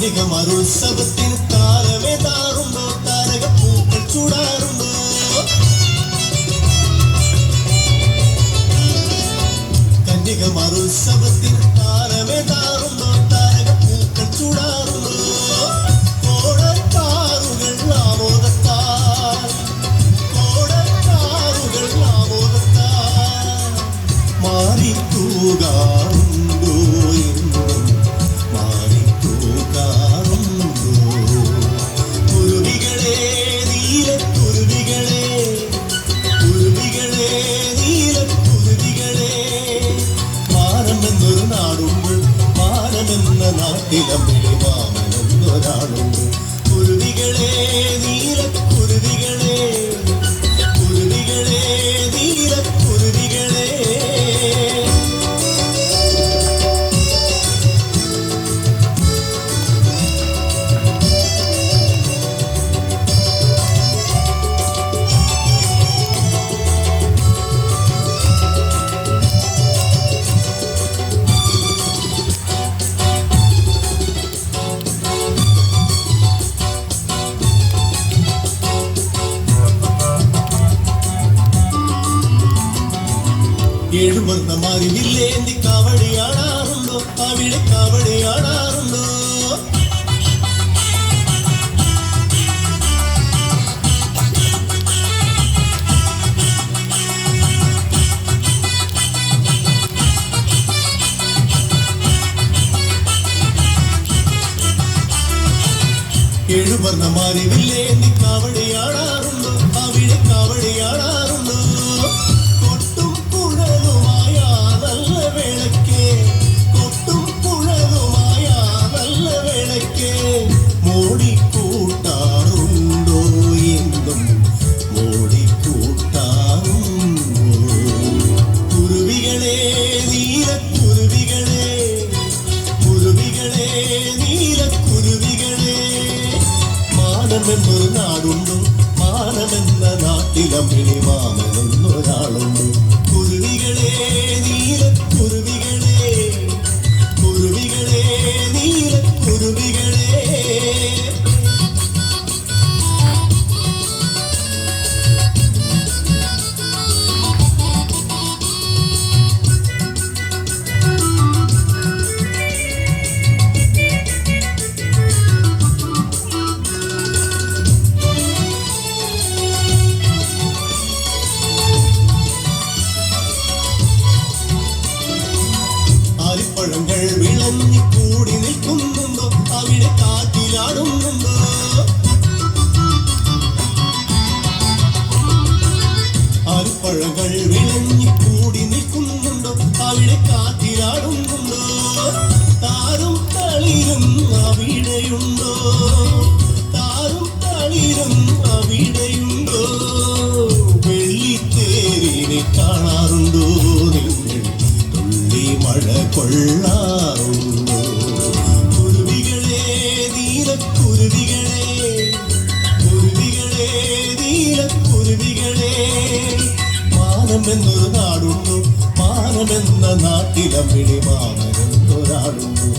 കന്യകമാരുത്സവത്തിന് താരമേതാറുണ്ടോ? താരകപ്പൂക്കൾ ചൂടാറുണ്ടോ? കന്യകമാരുത്സവത്തിന് താരമേതാറുണ്ടോ? താരകപ്പൂക്കൾ ചൂടാറുണ്ടോ? കോടക്കാറുകൾ ആമോദത്താൽ മാറിത്തൂകാറുണ്ടോ? എന്നും മാറിത്തൂകാറുണ്ടോ? കുരുവികളെ നീലക്കുരുവികളെ, കുരുവികളെ നീലക്കുരുവികളെ, മാനമെന്നൊരു നാടുണ്ട്, മാനമെന്ന നാട്ടിലമ്പിളി മാമനെന്നൊരാളുണ്ട്. കുരുവികളെ നീലക്കുരുവികളെ, കുരുവികളെ നീലക്കുരുവികളെ. ഏഴുവർണ്ണമാരിവില്ലേന്തി കാവടിയാടാറുണ്ടോ? അവിടെ കാവടിയാടാറുണ്ടോ? ഏഴുവർണ്ണമാരിവില്ലേന്തി കാവടിയാടാറുണ്ടോ? അവിടെ കാവടിയാടാറുണ്ടോ? മോടിക്കൂട്ടാറുണ്ടോ? എന്നും മോടിക്കൂട്ടാറുണ്ടോ? കുരുവികളെ നീലക്കുരുവികളെ, കുരുവികളെ നീലക്കുരുവികളെ, മാനമെന്നൊരു നാടുണ്ടോ? മാനമെന്ന നാട്ടിലമ്പിളി മാമനെന്നൊരാളുണ്ട്. കുരുവികളെ നീലക്കുരുവികളെ, കുരുവികളെ നീലക്കുരുവികളെ. ആലിപ്പഴങ്ങൾ വിളഞ്ഞി കൂടി നിൽക്കുന്നുണ്ടോ? അവിടെ കാറ്റിലാടുന്നുണ്ടോ? ആലിപ്പഴങ്ങൾ വിളഞ്ഞി കൂടി നിൽക്കുന്നുണ്ടോ? അവിടെ കാറ്റിലാടുന്നുണ്ടോ? താരും തളിരും അവിടെയുണ്ടോ? താരും തളിരും അവിടെയുണ്ടോ? വെള്ളിത്തേരിനെ കാണാറുണ്ടോ നിങ്ങൾ? മഴ കൊള്ളാറുണ്ടോ? കുരുവികളെ നീലക്കുരുവികളെ, കുരുവികളെ നീലക്കുരുവികളെ, മാനമെന്നൊരു നാടുണ്ടോ? മാനമെന്ന നാട്ടിലമ്പിളി മാമനെന്നൊരാളുണ്ടോ?